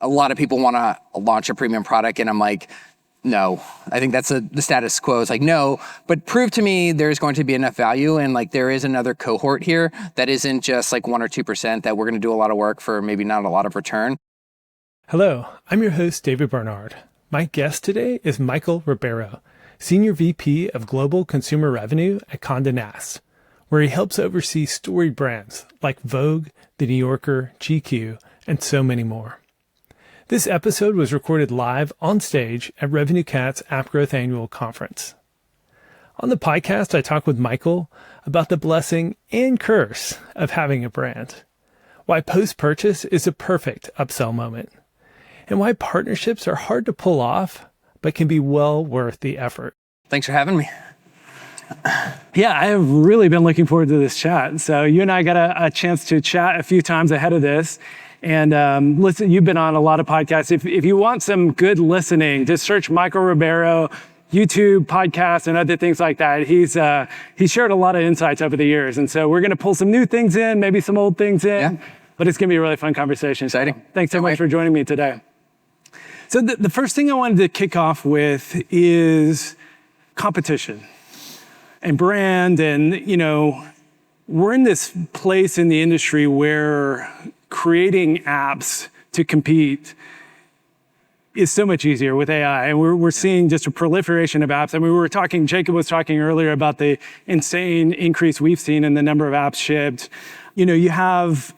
a lot of people want to launch a premium product, and I'm like, no. I think that's the status quo. It's like, no, but prove to me there's going to be enough value, and like there is another cohort here that isn't just like 1 or 2% that we're going to do a lot of work for maybe not a lot of return. Hello, I'm your host, David Bernard. My guest today is Michael Ribero, Senior VP of Global Consumer Revenue at Condé Nast, where he helps oversee storied brands like Vogue, The New Yorker, GQ, and so many more. This episode was recorded live on stage at Revenue Cat's App Growth Annual Conference. On the podcast, I talk with Michael about the blessing and curse of having a brand, why post-purchase is a perfect upsell moment, and why partnerships are hard to pull off, but can be well worth the effort. Thanks for having me. Yeah, I have really been looking forward to this chat. So you and I got a chance to chat a few times ahead of this. And listen, you've been on a lot of podcasts. If you want some good listening, just search Michael Ribero, YouTube, podcasts, and other things like that. He's shared a lot of insights over the years. And so we're going to pull some new things in, maybe some old things in, but it's going to be a really fun conversation. Exciting. So thanks so much for joining me today. So the first thing I wanted to kick off with is competition and brand. And, you know, we're in this place in the industry where creating apps to compete is so much easier with AI. And we're seeing just a proliferation of apps. I mean, Jacob was talking earlier about the insane increase we've seen in the number of apps shipped. You know, you have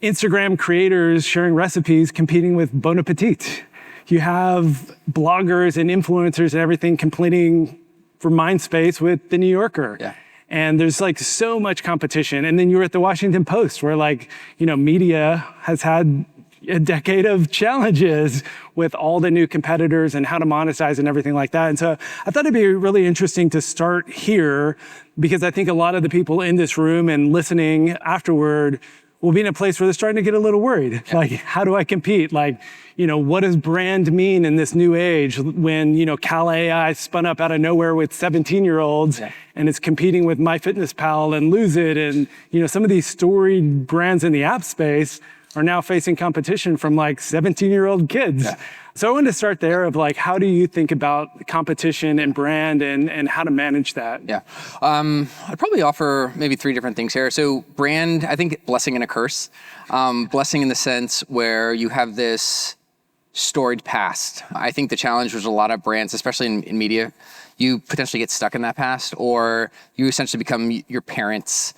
Instagram creators sharing recipes competing with Bon Appetit. You have bloggers and influencers and everything competing for mind space with The New Yorker. Yeah. And there's like so much competition. And then you were at the Washington Post where like, you know, media has had a decade of challenges with all the new competitors and how to monetize and everything like that. And so I thought it'd be really interesting to start here because I think a lot of the people in this room and listening afterward will be in a place where they're starting to get a little worried. Yeah. Like, how do I compete? Like, you know, what does brand mean in this new age when, you know, Cal AI spun up out of nowhere with 17-year-olds and it's competing with MyFitnessPal and Lose It. And, you know, some of these storied brands in the app space are now facing competition from like 17-year-old kids. Yeah. So I wanted to start there of like, how do you think about competition and brand and how to manage that? Yeah, I'd probably offer maybe 3 different things here. So brand, I think blessing and a curse. Blessing in the sense where you have this storied past. I think the challenge was a lot of brands, especially in media, you potentially get stuck in that past, or you essentially become your parents'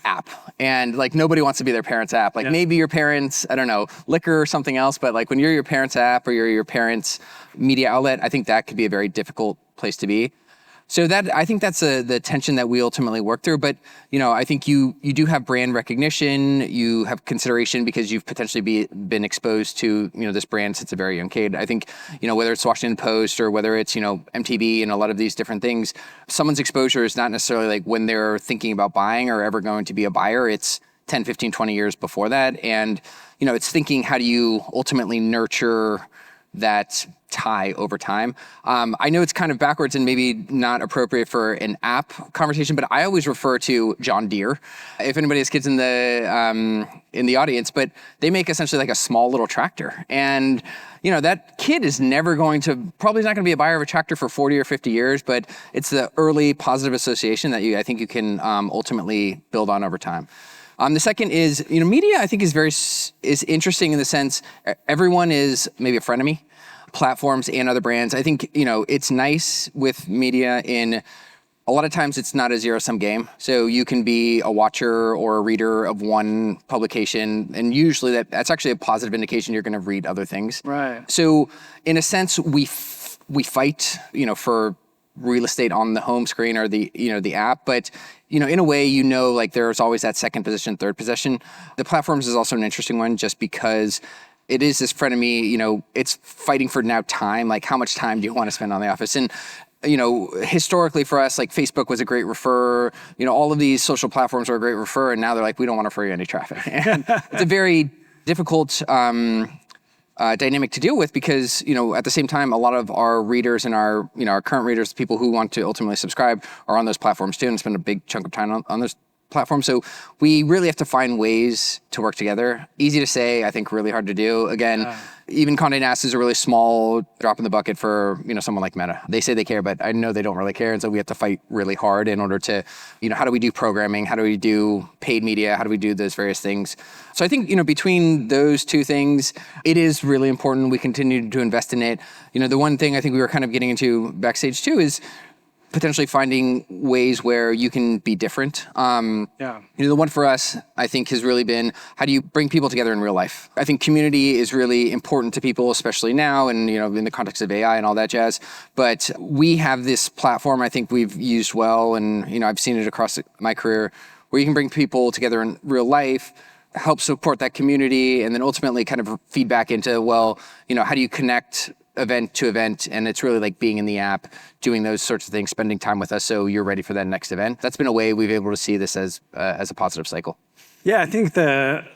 app. And like nobody wants to be their parents' app. Like maybe your parents, I don't know, liquor or something else, but like when you're your parents' app or you're your parents' media outlet, I think that could be a very difficult place to be. So that, I think that's the tension that we ultimately work through. But, you know, I think you do have brand recognition, you have consideration because you've potentially been exposed to, you know, this brand since a very young kid. I think, you know, whether it's Washington Post or whether it's, you know, MTV and a lot of these different things, someone's exposure is not necessarily like when they're thinking about buying or ever going to be a buyer. It's 10, 15, 20 years before that. And, you know, it's thinking, how do you ultimately nurture that tie over time? I know it's kind of backwards and maybe not appropriate for an app conversation, but I always refer to John Deere, if anybody has kids in the audience, but they make essentially like a small little tractor. And, you know, that kid is probably not going to be a buyer of a tractor for 40 or 50 years, but it's the early positive association that I think you can ultimately build on over time. The second is, you know, media I think is interesting in the sense everyone is maybe a frenemy, platforms and other brands. I think, you know, it's nice with media in a lot of times it's not a zero-sum game. So you can be a watcher or a reader of one publication, and usually that's actually a positive indication you're going to read other things. Right. So in a sense, we fight, you know, for real estate on the home screen or the app, but you know, in a way, you know, like there's always that second position, third position. The platforms is also an interesting one just because it is this frenemy, you know, it's fighting for now time, like how much time do you want to spend on the office? And, you know, historically for us, like Facebook was a great referrer, you know, all of these social platforms were a great referrer, and now they're like, we don't want to refer you any traffic. And it's a very difficult dynamic to deal with because, you know, at the same time, a lot of our readers and our current readers, people who want to ultimately subscribe, are on those platforms too and spend a big chunk of time on those platform. So we really have to find ways to work together. Easy to say, I think really hard to do. Again, even Condé Nast is a really small drop in the bucket for, someone like Meta. They say they care, but I know they don't really care. And so we have to fight really hard in order to, how do we do programming? How do we do paid media? How do we do those various things? So I think, between those two things, it is really important. We continue to invest in it. The one thing I think we were kind of getting into backstage too is potentially finding ways where you can be different. The one for us, I think, has really been, how do you bring people together in real life? I think community is really important to people, especially now and, in the context of AI and all that jazz. But we have this platform I think we've used well, and, I've seen it across my career, where you can bring people together in real life, help support that community, and then ultimately kind of feed back into, well, how do you connect event to event? And it's really like being in the app, doing those sorts of things, spending time with us so you're ready for that next event. That's been a way we've been able to see this as a positive cycle. Yeah, I think the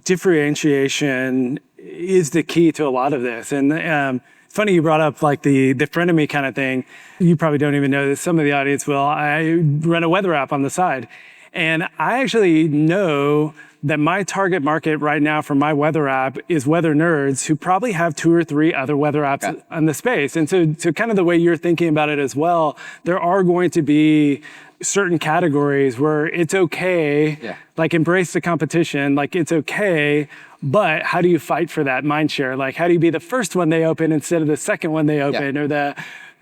differentiation is the key to a lot of this. And it's funny you brought up like the frenemy kind of thing. You probably don't even know this. Some of the audience will. I run a weather app on the side. And I actually know that my target market right now for my weather app is weather nerds who probably have 2 or 3 other weather apps in the space. And so kind of the way you're thinking about it as well, there are going to be certain categories where it's okay, like embrace the competition, like it's okay, but how do you fight for that mind share? Like how do you be the first one they open instead of the second one they open, or the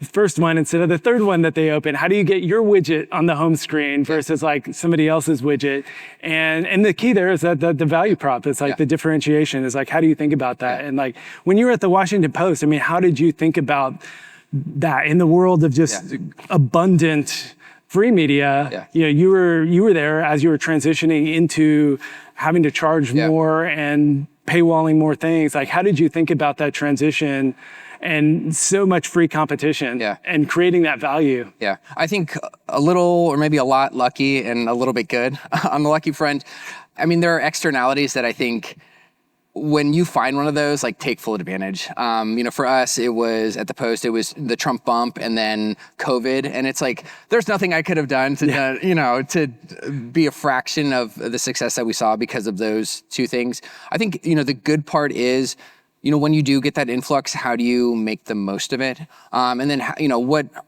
first one instead of the third one that they open? How do you get your widget on the home screen versus like somebody else's widget? And the key there is that the value prop is like the differentiation is like, how do you think about that? And like when you were at the Washington Post, I mean, how did you think about that in the world of just abundant free media? You were there as you were transitioning into having to charge more and paywalling more things. Like, how did you think about that transition and so much free competition and creating that value? Yeah, I think a little or maybe a lot lucky and a little bit good. On the lucky front, I mean, there are externalities that I think when you find one of those, like take full advantage. For us, it was at the Post, it was the Trump bump and then COVID. And it's like, there's nothing I could have done to, to be a fraction of the success that we saw because of those two things. I think, the good part is, when you do get that influx, how do you make the most of it? And then, how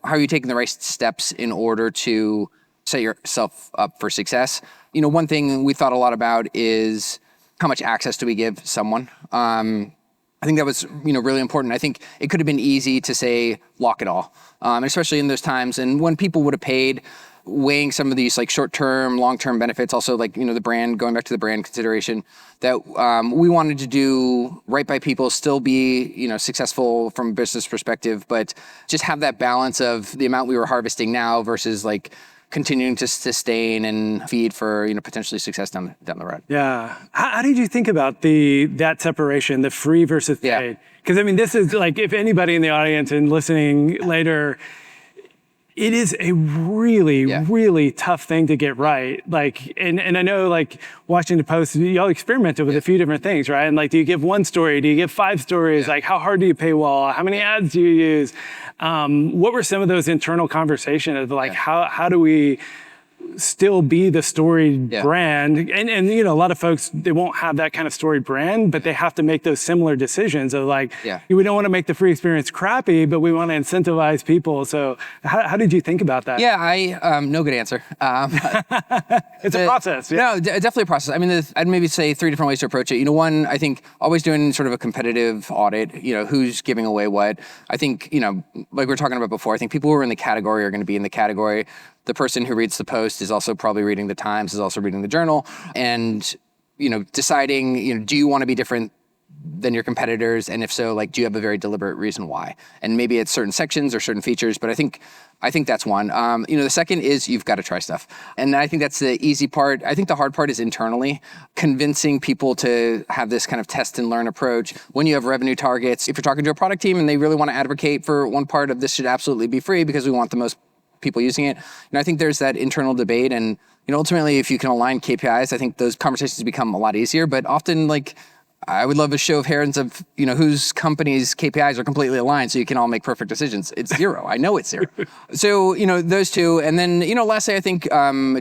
are you taking the right steps in order to set yourself up for success? One thing we thought a lot about is how much access do we give someone? I think that was, really important. I think it could have been easy to say, lock it all, especially in those times. And when people would have paid, weighing some of these like short-term, long-term benefits, also like, the brand, going back to the brand consideration, that we wanted to do right by people, still be, successful from a business perspective, but just have that balance of the amount we were harvesting now versus like continuing to sustain and feed for, potentially success down the road. Yeah. How did you think about that separation, the free versus paid? Because I mean, this is like, if anybody in the audience and listening later, it is a really, really tough thing to get right. Like, and I know like Washington Post, y'all experimented with a few different things, right? And like, do you give 1 story? Do you give 5 stories? Like, how hard do you paywall? How many ads do you use? What were some of those internal conversations of like, how do we still be the storied brand? And a lot of folks, they won't have that kind of storied brand, but they have to make those similar decisions of like, we don't want to make the free experience crappy, but we want to incentivize people. So how did you think about that? Yeah, no good answer. It's a process. No, definitely a process. I mean, I'd maybe say 3 different ways to approach it. One, I think always doing sort of a competitive audit, who's giving away what. I think, like we were talking about before, I think people who are in the category are going to be in the category. The person who reads the Post is also probably reading the Times, is also reading the Journal, and deciding, do you want to be different than your competitors, and if so, like, do you have a very deliberate reason why? And maybe it's certain sections or certain features, but I think that's one. The second is you've got to try stuff, and I think that's the easy part. I think the hard part is internally convincing people to have this kind of test and learn approach. When you have revenue targets, if you're talking to a product team and they really want to advocate for one part of this should absolutely be free because we want the most people using it. I think there's that internal debate, and ultimately, if you can align KPIs, I think those conversations become a lot easier. But often, like, I would love a show of hands of, whose company's KPIs are completely aligned so you can all make perfect decisions. It's zero. I know it's zero. So, those two. And then, lastly, I think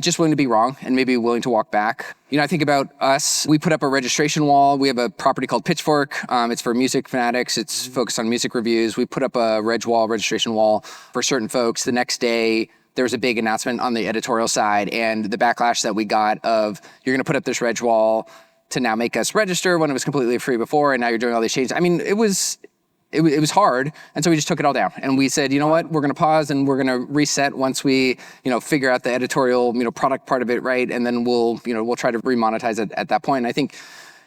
just willing to be wrong and maybe willing to walk back. I think about us. We put up a registration wall. We have a property called Pitchfork. It's for music fanatics. It's focused on music reviews. We put up a registration wall for certain folks. The next day, there was a big announcement on the editorial side, and the backlash that we got of, you're going to put up this reg wall to now make us register when it was completely free before, and now you're doing all these changes. I mean, it was hard, and so we just took it all down. And we said, you know what, we're going to pause and we're going to reset once we, figure out the editorial, product part of it right, and then we'll try to remonetize it at that point. And I think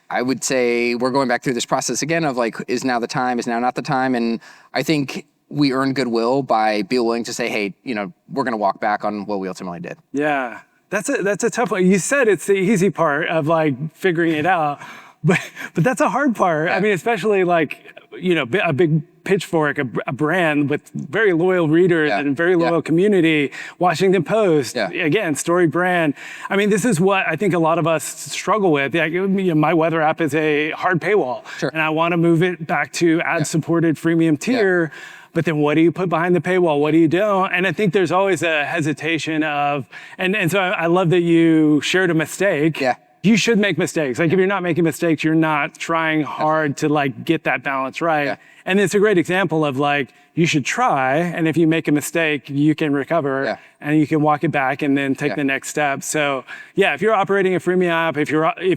I would say we're going back through this process again of like, is now the time? Is now not the time? And I think we earn goodwill by being willing to say, hey, we're going to walk back on what we ultimately did. Yeah. That's a tough one. You said it's the easy part of like figuring it out, but that's a hard part. Yeah. I mean, especially like, a big Pitchfork, a brand with very loyal readers and very loyal community, Washington Post, again, storied brand. I mean, this is what I think a lot of us struggle with. My weather app is a hard paywall, and I want to move it back to ad-supported freemium tier. But then what do you put behind the paywall? What do you do? And I think there's always a hesitation of, and so I love that you shared a mistake. Yeah. You should make mistakes. Like if you're not making mistakes, you're not trying hard to like get that balance right. Yeah. And it's a great example of like, you should try. And if you make a mistake, you can recover and you can walk it back and then take the next step. So yeah, if you're operating a freemium app, if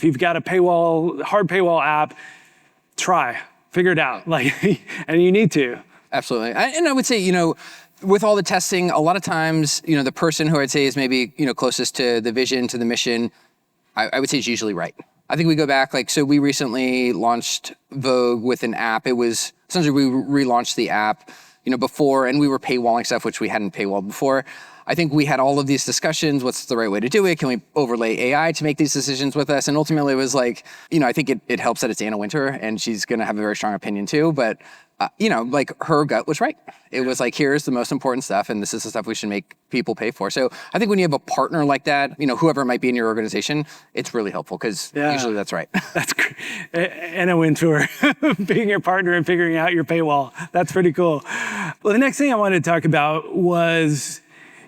you've got a hard paywall app, figure it out. Like, and you need to. Absolutely. And I would say, with all the testing, a lot of times, the person who I'd say is maybe, closest to the vision, to the mission, I would say is usually right. I think we go back, so we recently launched Vogue with an app. It was, essentially we relaunched the app, before, and we were paywalling stuff, which we hadn't paywalled before. I think we had all of these discussions. What's the right way to do it? Can we overlay AI to make these decisions with us? And ultimately it was like, I think it helps that it's Anna Wintour and she's going to have a very strong opinion too. But, her gut was right. It was like, here's the most important stuff. And this is the stuff we should make people pay for. So I think when you have a partner like that, whoever might be in your organization, it's really helpful because usually that's right. That's great. Anna Wintour, being your partner and figuring out your paywall. That's pretty cool. Well, the next thing I wanted to talk about was,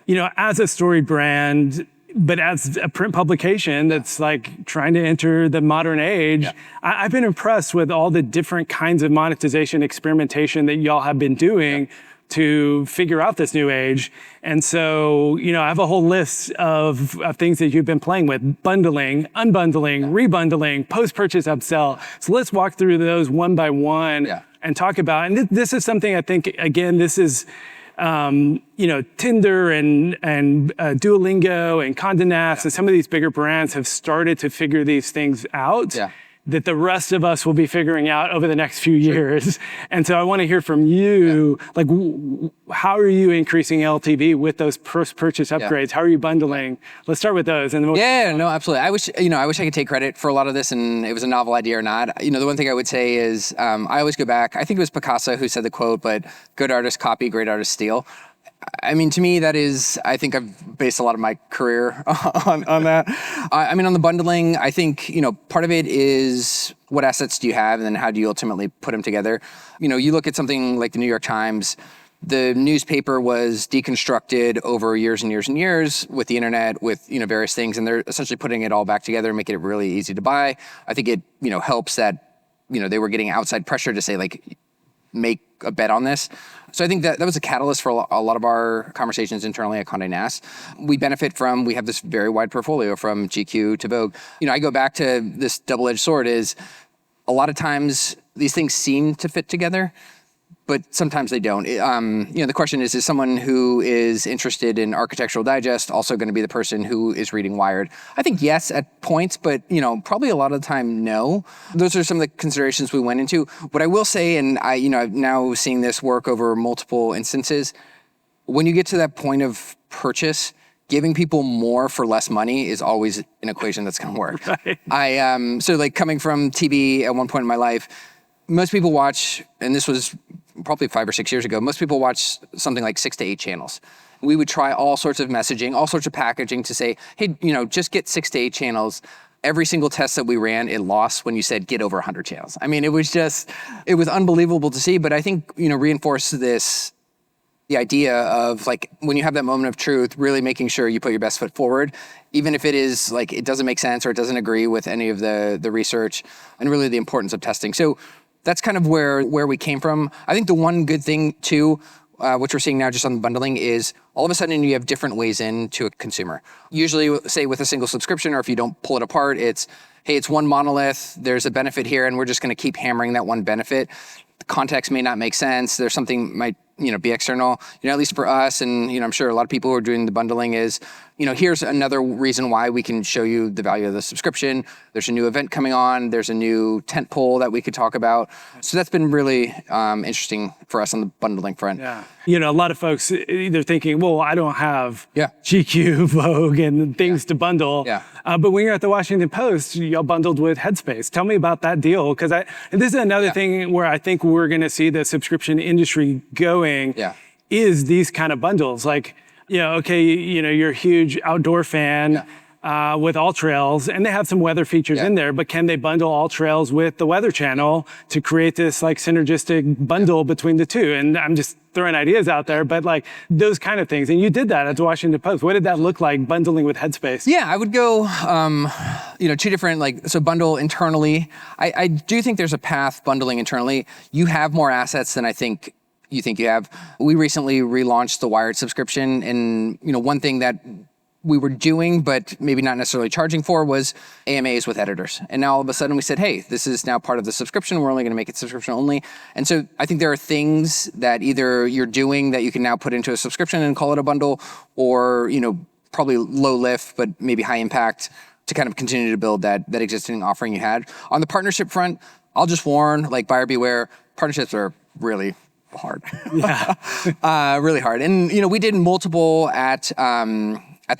as a storied brand, but as a print publication that's like trying to enter the modern age, I've been impressed with all the different kinds of monetization experimentation that y'all have been doing to figure out this new age. And so, I have a whole list of things that you've been playing with: bundling, unbundling, rebundling, post-purchase upsell. So let's walk through those one by one and talk about, and this is something I think, again, this is, Tinder and Duolingo and Condé Nast and some of these bigger brands have started to figure these things out that the rest of us will be figuring out over the next few years. And so I want to hear from you, like, how are you increasing LTV with those post-purchase upgrades? How are you bundling? Let's start with those. And then no, absolutely. I wish I could take credit for a lot of this and it was a novel idea or not. The one thing I would say is, I always go back, I think it was Picasso who said the quote, but good artists copy, great artists steal. I mean, to me, that is, I think I've based a lot of my career on that. On the bundling, I think, part of it is what assets do you have and then how do you ultimately put them together? You look at something like the New York Times, the newspaper was deconstructed over years and years and years with the internet, with, various things, and they're essentially putting it all back together and making it really easy to buy. I think it, helps that, they were getting outside pressure to say, like, make a bet on this. So I think that was a catalyst for a lot of our conversations internally at Condé Nast. We have this very wide portfolio from GQ to Vogue. I go back to this double-edged sword is a lot of times these things seem to fit together, but sometimes they don't. The question is someone who is interested in Architectural Digest also going to be the person who is reading Wired? I think yes at points, but probably a lot of the time no. Those are some of the considerations we went into. What I will say, and I'm now seeing this work over multiple instances, when you get to that point of purchase, giving people more for less money is always an equation that's going to work. Right. So like coming from TV at one point in my life, most people watch, and this was probably 5 or 6 years ago, most people watch something like 6 to 8 channels. We would try all sorts of messaging, all sorts of packaging to say, hey, just get 6 to 8 channels. every single test that we ran, it lost when you said get over 100 channels. I mean, it was unbelievable to see, but I think, reinforced the idea of like, when you have that moment of truth, really making sure you put your best foot forward, even if it is like, it doesn't make sense or it doesn't agree with any of the research, and really the importance of testing. So that's kind of where we came from. I think the one good thing too, which we're seeing now just on the bundling, is all of a sudden you have different ways into a consumer. Usually, say with a single subscription, or if you don't pull it apart, it's, hey, it's one monolith, there's a benefit here, and we're just gonna keep hammering that one benefit. The context may not make sense. There's something might, be external, at least for us. And, I'm sure a lot of people who are doing the bundling is, here's another reason why we can show you the value of the subscription. There's a new event coming on. There's a new tent pole that we could talk about. So that's been really interesting for us on the bundling front. Yeah. A lot of folks either thinking, well, I don't have Yeah. GQ, Vogue, and things to bundle. Yeah. But when you're at the Washington Post, y'all bundled with Headspace. Tell me about that deal, because and this is another thing where I think we're going to see the subscription industry going. Is these kind of bundles. Like, okay, you're a huge outdoor fan with All Trails, and they have some weather features in there, but can they bundle All Trails with the Weather Channel to create this like synergistic bundle between the two? And I'm just throwing ideas out there, but like those kind of things. And you did that at the Washington Post. What did that look like, bundling with Headspace? Yeah, I would go, two different, so bundle internally. I do think there's a path bundling internally. You have more assets than I think you have. We recently relaunched the Wired subscription, and one thing that we were doing, but maybe not necessarily charging for, was AMAs with editors. And now all of a sudden we said, hey, this is now part of the subscription. We're only going to make it subscription only. And so I think there are things that either you're doing that you can now put into a subscription and call it a bundle, or probably low lift, but maybe high impact to kind of continue to build that existing offering you had. On the partnership front, I'll just warn, like, buyer beware, partnerships are really hard. Yeah. Really hard. And, we did multiple at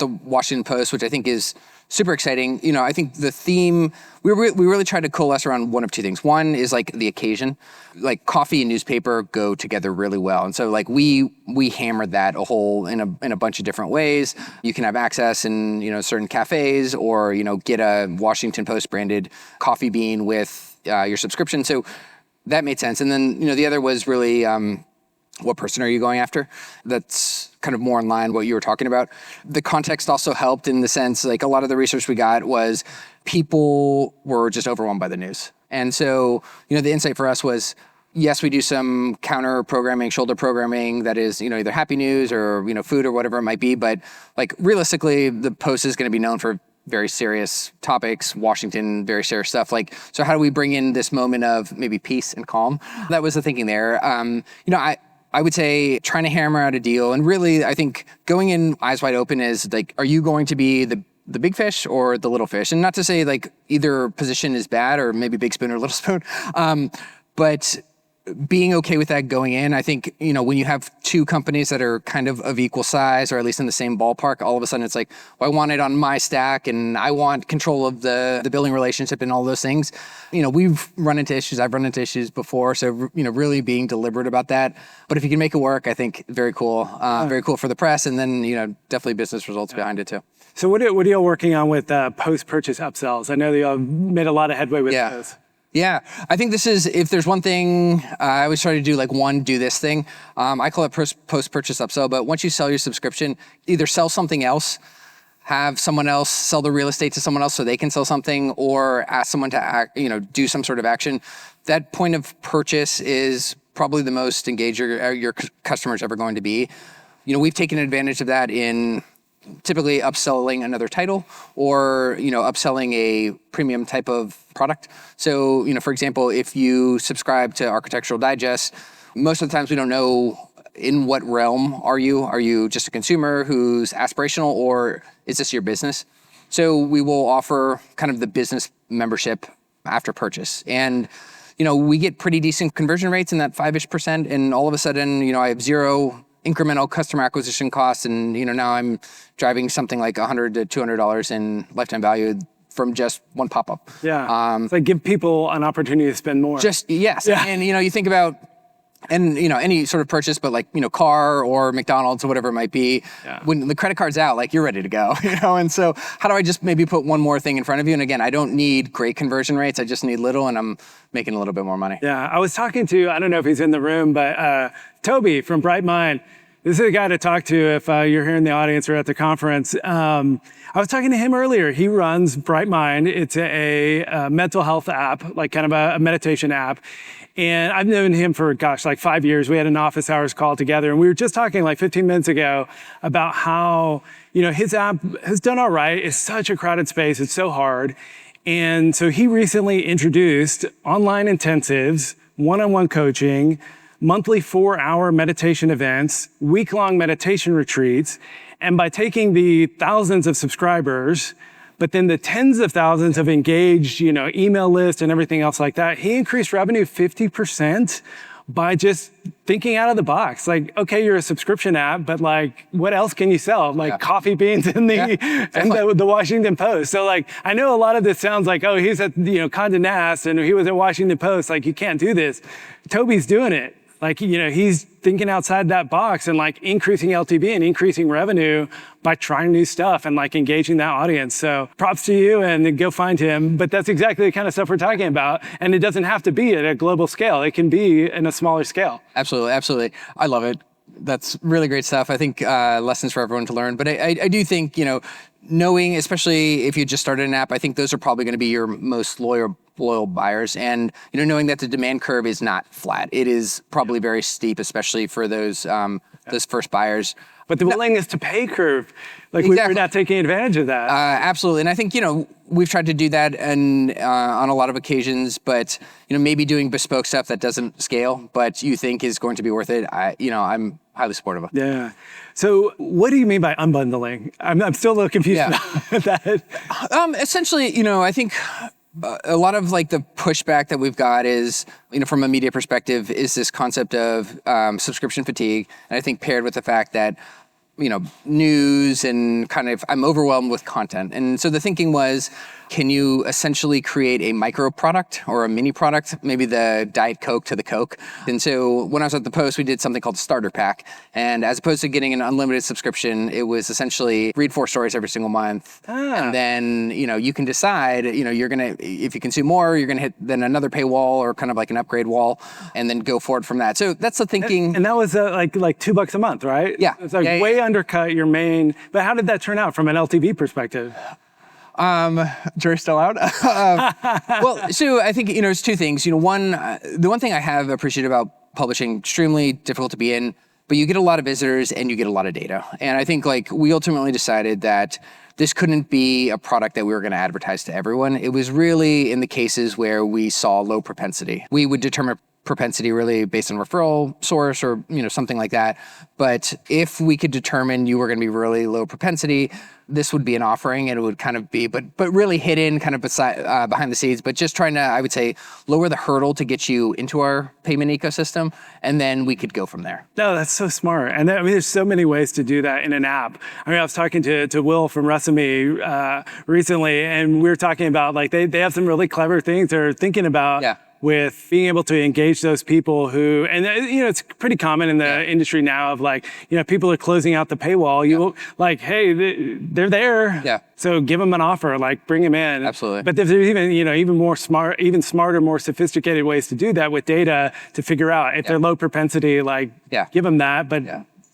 the Washington Post, which I think is super exciting. I think the theme, we really tried to coalesce around one of two things. One is like the occasion, like coffee and newspaper go together really well. And so like we hammered that in a bunch of different ways. You can have access in, certain cafes, or, get a Washington Post branded coffee bean with your subscription. So that made sense. And then, the other was really, what person are you going after? That's kind of more in line what you were talking about. The context also helped in the sense, like, a lot of the research we got was people were just overwhelmed by the news. And so, the insight for us was, yes, we do some counter programming, shoulder programming that is, either happy news or, food or whatever it might be. But like, realistically, the Post is going to be known for very serious topics, Washington, very serious stuff. Like, so how do we bring in this moment of maybe peace and calm? That was the thinking there. I would say trying to hammer out a deal, and really, I think going in eyes wide open is like, are you going to be the big fish or the little fish? And not to say like either position is bad, or maybe big spoon or little spoon, but being okay with that going in. I think, when you have two companies that are kind of equal size, or at least in the same ballpark, all of a sudden it's like, well, I want it on my stack, and I want control of the billing relationship and all those things. I've run into issues before. So, really being deliberate about that. But if you can make it work, I think very cool for the press. And then, definitely business results behind it too. So what are y'all working on with post-purchase upsells? I know that y'all made a lot of headway with those. Yeah, I think this is, if there's one thing, I always try to do like do this thing. I call it post-purchase upsell, but once you sell your subscription, either sell something else, have someone else sell the real estate to someone else so they can sell something, or ask someone to do some sort of action. That point of purchase is probably the most engaged your customer's ever going to be. We've taken advantage of that in typically upselling another title, or upselling a premium type of product. So for example, if you subscribe to Architectural Digest, most of the times we don't know in what realm are you. Are you just a consumer who's aspirational, or is this your business? So we will offer kind of the business membership after purchase, and we get pretty decent conversion rates in that 5-ish%, and all of a sudden I have zero incremental customer acquisition costs, and now I'm driving something like $100 to $200 in lifetime value from just one pop-up. Yeah, it's like give people an opportunity to spend more. Yes. Yeah. And you think about and any sort of purchase, but like car or McDonald's or whatever it might be, when the credit card's out, like you're ready to go. And so how do I just maybe put one more thing in front of you? And again, I don't need great conversion rates. I just need little, and I'm making a little bit more money. Yeah, I was talking to, I don't know if he's in the room, but Toby from Bright Mind. This is a guy to talk to if you're here in the audience or at the conference. I was talking to him earlier. He runs Bright Mind. It's a mental health app, like kind of a meditation app. And I've known him for, like 5 years. We had an office hours call together, and we were just talking like 15 minutes ago about how, his app has done all right. It's such a crowded space. It's so hard. And so he recently introduced online intensives, one-on-one coaching, monthly 4-hour meditation events, week-long meditation retreats. And by taking the thousands of subscribers, but then the tens of thousands of engaged, email list and everything else like that, he increased revenue 50% by just thinking out of the box. Like, okay, you're a subscription app, but like, what else can you sell? Like coffee beans in the Washington Post. So like, I know a lot of this sounds like, oh, he's at, Condé Nast and he was at Washington Post. Like, you can't do this. Toby's doing it. Like, he's thinking outside that box and like increasing LTV and increasing revenue by trying new stuff and like engaging that audience. So props to you, and go find him. But that's exactly the kind of stuff we're talking about. And it doesn't have to be at a global scale. It can be in a smaller scale. Absolutely. Absolutely. I love it. That's really great stuff. I think lessons for everyone to learn. But I do think, knowing, especially if you just started an app, I think those are probably going to be your most loyal buyers. And, knowing that the demand curve is not flat. It is probably very steep, especially for those first buyers. But the willingness to pay curve, like we're not taking advantage of that. Absolutely. And I think, we've tried to do that and on a lot of occasions, but, maybe doing bespoke stuff that doesn't scale, but you think is going to be worth it. I'm highly supportive of. Yeah. So what do you mean by unbundling? I'm still a little confused about that. Essentially, I think a lot of like the pushback that we've got is, from a media perspective, is this concept of subscription fatigue. And I think paired with the fact that, news and kind of, I'm overwhelmed with content. And so the thinking was, can you essentially create a micro product or a mini product, maybe the Diet Coke to the Coke? And so when I was at the Post, we did something called Starter Pack. And as opposed to getting an unlimited subscription, it was essentially read 4 stories every single month. And then, you can decide, you're going to, if you consume more, you're going to hit then another paywall or kind of like an upgrade wall, and then go forward from that. So that's the thinking. And that was like $2 a month, right? Yeah. It's like way undercut your main, but how did that turn out from an LTV perspective? Jury's still out. Well, so I think, it's 2 things. The one thing I have appreciated about publishing, extremely difficult to be in, but you get a lot of visitors and you get a lot of data. And I think like we ultimately decided that this couldn't be a product that we were going to advertise to everyone. It was really in the cases where we saw low propensity. We would determine propensity really based on referral source or something like that. But if we could determine you were going to be really low propensity, this would be an offering, and it would kind of be, but really hidden kind of behind the scenes, but just trying to, I would say, lower the hurdle to get you into our payment ecosystem, and then we could go from there. No, that's so smart. And there's so many ways to do that in an app. I was talking to Will from Frenemy recently, and we were talking about like they have some really clever things they're thinking about. With being able to engage those people who, and it's pretty common in the industry now of like, people are closing out the paywall. You like, hey, they're there. So give them an offer, like bring them in. Absolutely. But there's even, even smarter, more sophisticated ways to do that with data to figure out if they're low propensity, like give them that, but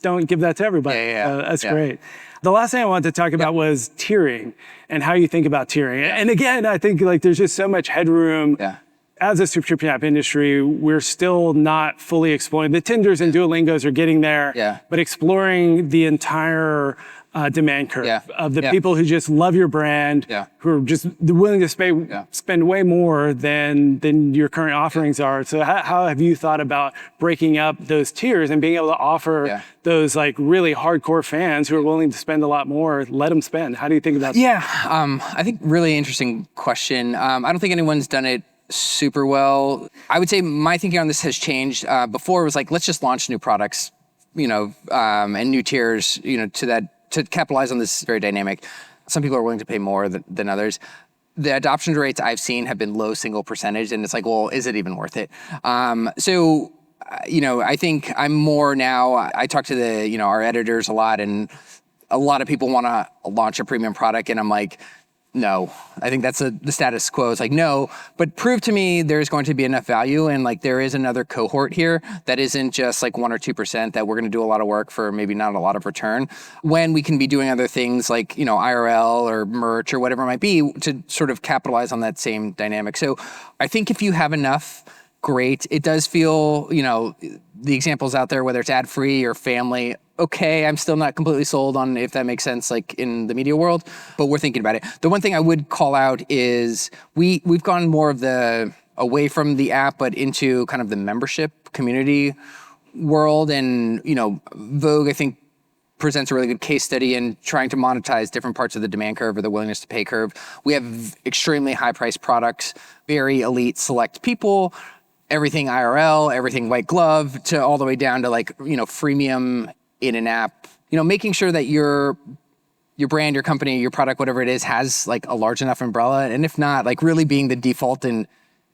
don't give that to everybody. That's great. The last thing I wanted to talk about was tiering and how you think about tiering. And again, I think like there's just so much headroom. As a subscription app industry, we're still not fully exploring. The Tinders and Duolingos are getting there, but exploring the entire demand curve of the people who just love your brand, who are just willing to spend way more than your current offerings are. So how have you thought about breaking up those tiers and being able to offer those like really hardcore fans who are willing to spend a lot more, let them spend? How do you think about that? I think really interesting question. I don't think anyone's done it super well. I would say my thinking on this has changed. Before it was like, let's just launch new products, and new tiers, to capitalize on this very dynamic. Some people are willing to pay more than others. The adoption rates I've seen have been low single percentage, and it's like, well, is it even worth it? So I think I'm more now, I talk to our editors a lot, and a lot of people want to launch a premium product, and I'm like, no. I think that's the status quo. It's like, no, but prove to me there's going to be enough value, and like there is another cohort here that isn't just like 1 or 2% that we're going to do a lot of work for maybe not a lot of return, when we can be doing other things like, IRL or merch or whatever it might be to sort of capitalize on that same dynamic. So I think if you have enough, great. It does feel, the examples out there, whether it's ad-free or family, okay, I'm still not completely sold on if that makes sense, like in the media world, but we're thinking about it. The one thing I would call out is we've gone more of the away from the app, but into kind of the membership community world. And, Vogue, I think, presents a really good case study in trying to monetize different parts of the demand curve or the willingness to pay curve. We have extremely high priced products, very elite select people, everything IRL, everything white glove, to all the way down to like, freemium in an app, making sure that your brand, your company, your product, whatever it is, has like a large enough umbrella. And if not, like really being the default and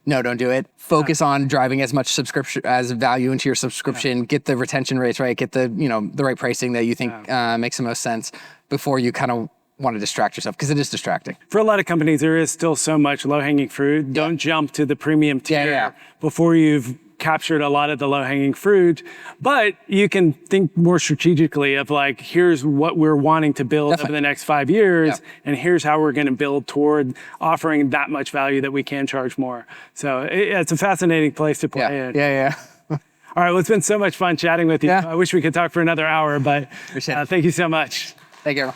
no, don't do it. Focus on driving as much subscription as value into your subscription, get the retention rates right, get the, the right pricing that you think makes the most sense before you kind of want to distract yourself, because it is distracting. For a lot of companies, there is still so much low-hanging fruit. Don't jump to the premium tier before you've captured a lot of the low-hanging fruit, but you can think more strategically of like, here's what we're wanting to build over the next 5 years, and here's how we're going to build toward offering that much value that we can charge more. So it's a fascinating place to play in. All right, well, it's been so much fun chatting with you. I wish we could talk for another hour, but thank you so much. Thank you.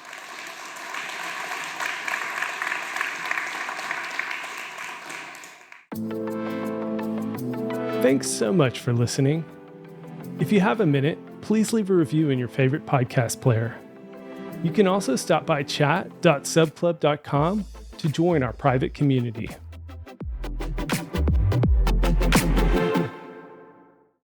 Thanks so much for listening. If you have a minute, please leave a review in your favorite podcast player. You can also stop by chat.subclub.com to join our private community.